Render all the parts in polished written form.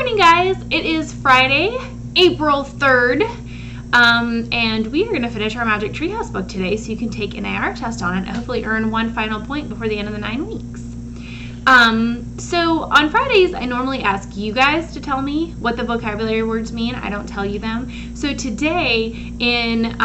morning, guys. It is Friday, April 3rd, and we are going to finish our Magic Treehouse book today so you can take an AR test on it and hopefully earn one final point before the end of the 9 weeks. So on Fridays, I normally ask you guys to tell me what the vocabulary words mean. I don't tell you them. So today, in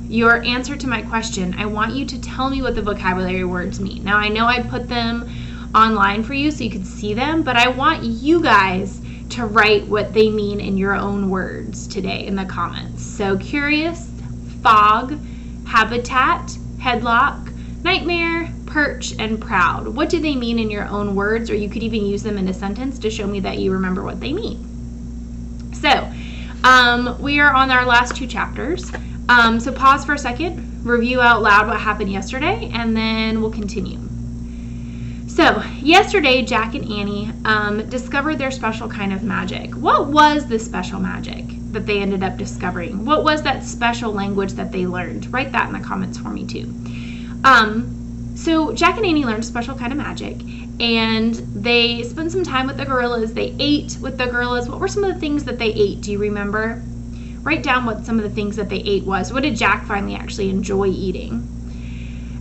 your answer to my question, I want you to tell me what the vocabulary words mean. Now, I know I put them online for you so you can see them, but I want you guys to write what they mean in your own words today in the comments. So curious, fog, habitat, headlock, nightmare, perch, and proud. What do they mean in your own words? Or you could even use them in a sentence to show me that you remember what they mean. So we are on our last 2 chapters. So pause for a second, review out loud what happened yesterday, and then we'll continue. So yesterday, Jack and Annie discovered their special kind of magic. What was this special magic that they ended up discovering? What was that special language that they learned? Write that in the comments for me too. So Jack and Annie learned a special kind of magic, and they spent some time with the gorillas. They ate with the gorillas. What were some of the things that they ate? Do you remember? Write down what some of the things that they ate was. What did Jack finally actually enjoy eating?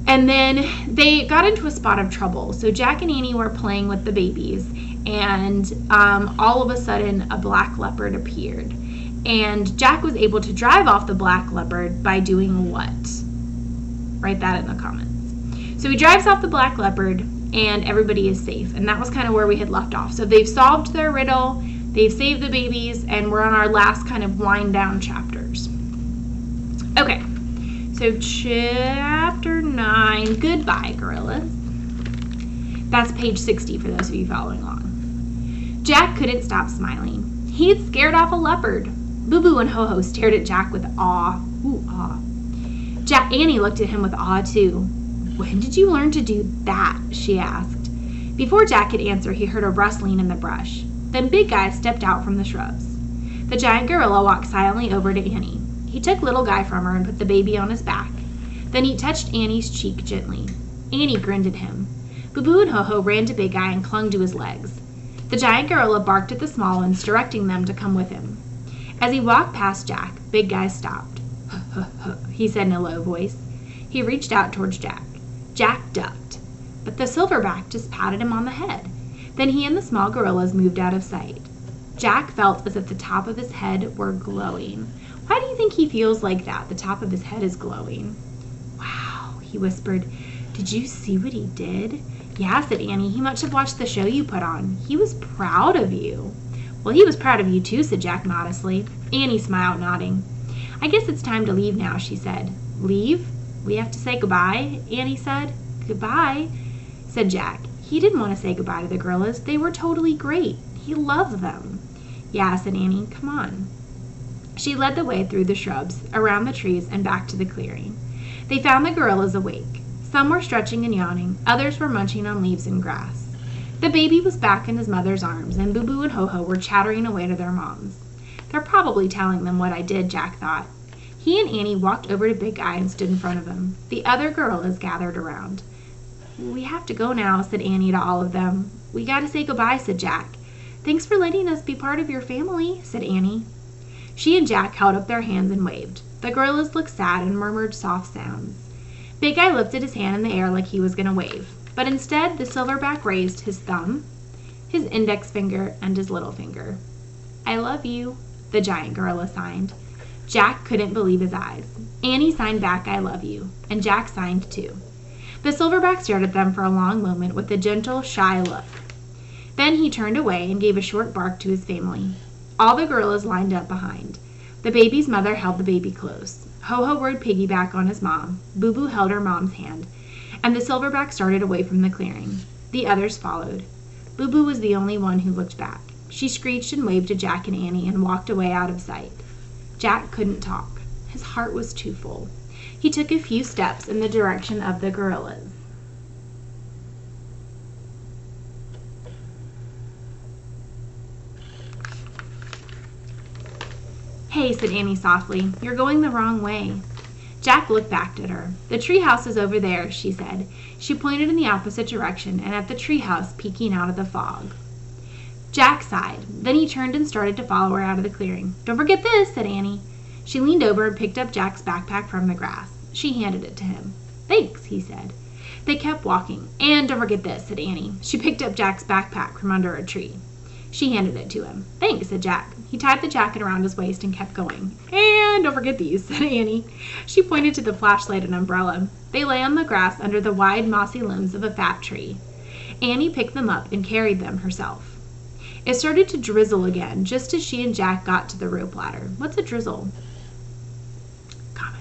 And then they got into a spot of trouble. So Jack and Annie were playing with the babies, and all of a sudden a black leopard appeared. And Jack was able to drive off the black leopard by doing what? Write that in the comments. So he drives off the black leopard and everybody is safe. And that was kind of where we had left off. So they've solved their riddle, they've saved the babies, and we're on our last kind of wind down chapters. Okay. So chapter 9, Goodbye, Gorillas. That's page 60 for those of you following along. Jack couldn't stop smiling. He had scared off a leopard. Boo Boo and Ho Ho stared at Jack with awe. Ooh, awe. Annie looked at him with awe too. When did you learn to do that? She asked. Before Jack could answer, he heard a rustling in the brush. Then Big Guy stepped out from the shrubs. The giant gorilla walked silently over to Annie. He took Little Guy from her and put the baby on his back. Then he touched Annie's cheek gently. Annie grinned at him. Boo Boo and Ho Ho ran to Big Guy and clung to his legs. The giant gorilla barked at the small ones, directing them to come with him. As he walked past Jack, Big Guy stopped. Huh, huh, huh, he said in a low voice. He reached out towards Jack. Jack ducked, but the silverback just patted him on the head. Then he and the small gorillas moved out of sight. Jack felt as if the top of his head were glowing. Why do you think he feels like that? The top of his head is glowing. Wow, he whispered. Did you see what he did? Yeah, said Annie. He must have watched the show you put on. He was proud of you. Well, he was proud of you too, said Jack modestly. Annie smiled, nodding. I guess it's time to leave now, she said. Leave? We have to say goodbye, Annie said. Goodbye, said Jack. He didn't want to say goodbye to the gorillas. They were totally great. He loved them. Yeah, said Annie. Come on. She led the way through the shrubs, around the trees, and back to the clearing. They found the gorillas awake. Some were stretching and yawning. Others were munching on leaves and grass. The baby was back in his mother's arms, and Boo Boo and Ho Ho were chattering away to their moms. They're probably telling them what I did, Jack thought. He and Annie walked over to Big Guy and stood in front of him. The other gorillas gathered around. We have to go now, said Annie to all of them. We gotta say goodbye, said Jack. Thanks for letting us be part of your family, said Annie. She and Jack held up their hands and waved. The gorillas looked sad and murmured soft sounds. Big Guy lifted his hand in the air like he was gonna wave, but instead the silverback raised his thumb, his index finger, and his little finger. I love you, the giant gorilla signed. Jack couldn't believe his eyes. Annie signed back, I love you, and Jack signed too. The silverback stared at them for a long moment with a gentle, shy look. Then he turned away and gave a short bark to his family. All the gorillas lined up behind. The baby's mother held the baby close. Ho Ho rode piggyback on his mom. Boo Boo held her mom's hand, and the silverback started away from the clearing. The others followed. Boo Boo was the only one who looked back. She screeched and waved to Jack and Annie and walked away out of sight. Jack couldn't talk. His heart was too full. He took a few steps in the direction of the gorillas. Hey, said Annie softly, you're going the wrong way. Jack looked back at her. The treehouse is over there, she said. She pointed in the opposite direction and at the treehouse peeking out of the fog. Jack sighed. Then he turned and started to follow her out of the clearing. "Don't forget this," said Annie. She leaned over and picked up Jack's backpack from the grass. She handed it to him. "Thanks," he said. They kept walking. "And don't forget this," said Annie. She picked up Jack's backpack from under a tree. She handed it to him. "Thanks," said Jack. He tied the jacket around his waist and kept going. "And don't forget these," said Annie. She pointed to the flashlight and umbrella. They lay on the grass under the wide, mossy limbs of a fat tree. Annie picked them up and carried them herself. It started to drizzle again, just as she and Jack got to the rope ladder. What's a drizzle? Common.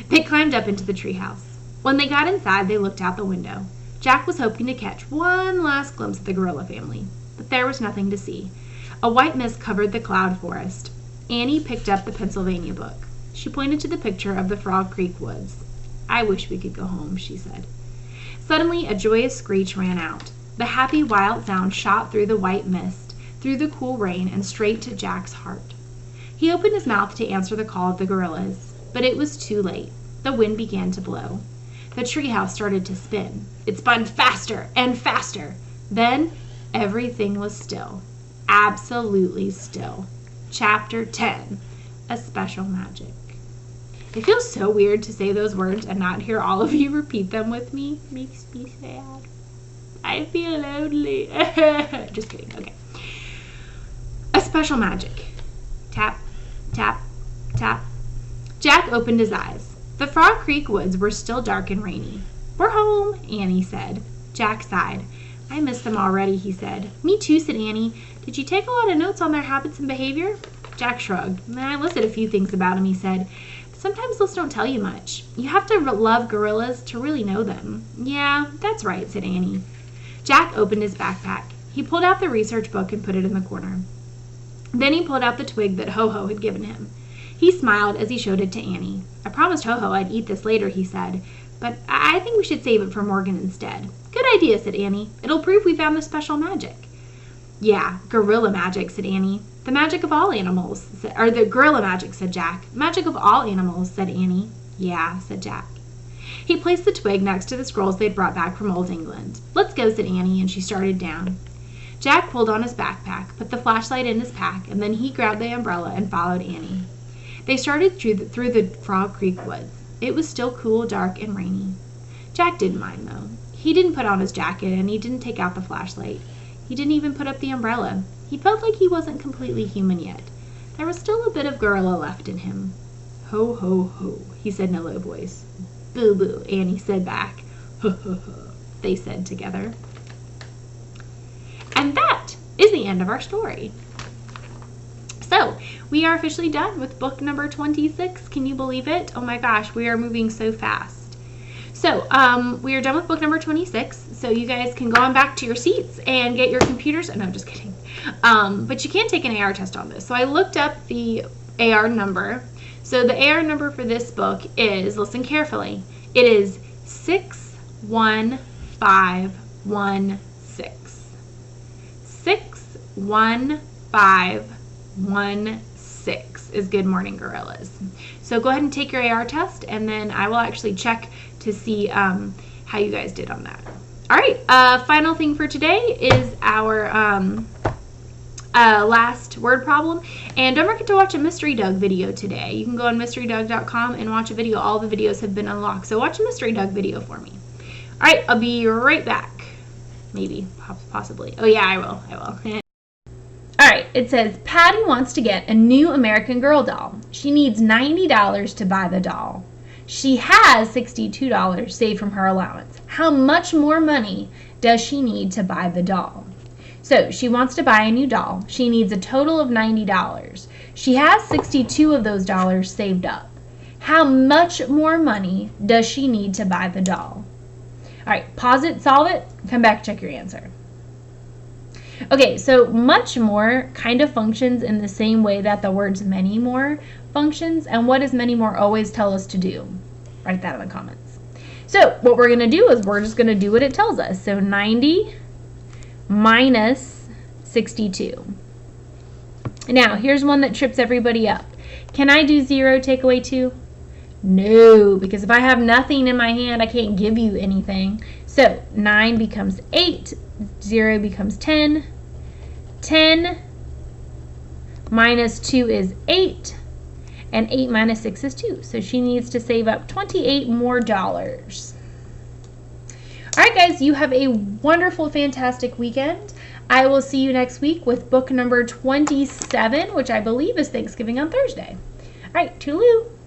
They climbed up into the treehouse. When they got inside, they looked out the window. Jack was hoping to catch one last glimpse of the gorilla family, but there was nothing to see. A white mist covered the cloud forest. Annie picked up the Pennsylvania book. She pointed to the picture of the Frog Creek woods. "I wish we could go home," she said. Suddenly, a joyous screech rang out. The happy, wild sound shot through the white mist, through the cool rain, and straight to Jack's heart. He opened his mouth to answer the call of the gorillas, but it was too late. The wind began to blow. The treehouse started to spin. It spun faster and faster. Then, everything was still. Absolutely still. Chapter 10, A Special Magic. It feels so weird to say those words and not hear all of you repeat them with me. It makes me sad. I feel lonely. Just kidding. Okay. A special magic. Tap, tap, tap. Jack opened his eyes. The Frog Creek woods were still dark and rainy. "We're home," Annie said. Jack sighed. "I miss them already," he said. "Me too," said Annie. "Did you take a lot of notes on their habits and behavior?" Jack shrugged. "I listed a few things about them," he said. "Sometimes those don't tell you much. You have to love gorillas to really know them." "Yeah, that's right," said Annie. Jack opened his backpack. He pulled out the research book and put it in the corner. Then he pulled out the twig that Ho-Ho had given him. He smiled as he showed it to Annie. "I promised Ho-Ho I'd eat this later," he said, "but I think we should save it for Morgan instead." "Good idea," said Annie. "It'll prove we found the special magic." "Yeah, gorilla magic," said Annie. "The magic of all animals," or the gorilla magic, said Jack. "Magic of all animals," said Annie. "Yeah," said Jack. He placed the twig next to the scrolls they'd brought back from Old England. "Let's go," said Annie, and she started down. Jack pulled on his backpack, put the flashlight in his pack, and then he grabbed the umbrella and followed Annie. They started through the Frog Creek woods. It was still cool, dark, and rainy. Jack didn't mind, though. He didn't put on his jacket, and he didn't take out the flashlight. He didn't even put up the umbrella. He felt like he wasn't completely human yet. There was still a bit of gorilla left in him. "Ho, ho, ho," he said in a low voice. "Boo, boo," Annie said back. "Ho, ho, ho," they said together. And that is the end of our story. So, we are officially done with book number 26. Can you believe it? Oh my gosh, we are moving so fast. So, we are done with book number 26. So you guys can go on back to your seats and get your computers. No, I'm just kidding. But you can take an AR test on this. So I looked up the AR number. So the AR number for this book is, listen carefully, it is 61516. 61516 is Good Morning Gorillas. So go ahead and take your AR test, and then I will actually check to see how you guys did on that. All right, final thing for today is our last word problem. And don't forget to watch a Mystery Doug video today. You can go on mysterydoug.com and watch a video. All the videos have been unlocked. So watch a Mystery Doug video for me. All right, I'll be right back. Maybe, possibly. Oh yeah, I will. All right, it says, Patty wants to get a new American Girl doll. She needs $90 to buy the doll. She has $62 saved from her allowance. How much more money does she need to buy the doll? So she wants to buy a new doll. She needs a total of $90. She has 62 of those dollars saved up. How much more money does she need to buy the doll? All right, pause it, solve it, come back, check your answer. Okay, so much more kind of functions in the same way that the words many more functions. And what does many more always tell us to do? Write that in the comments. So what we're going to do is we're just going to do what it tells us. So 90 minus 62. Now, here's one that trips everybody up. Can I do 0 take away 2? No, because if I have nothing in my hand, I can't give you anything. So 9 becomes 8, 0 becomes 10, 10 minus 2 is 8. And 8 minus 6 is 2. So she needs to save up $28 more. All right, guys, you have a wonderful, fantastic weekend. I will see you next week with book number 27, which I believe is Thanksgiving on Thursday. All right, toodaloo.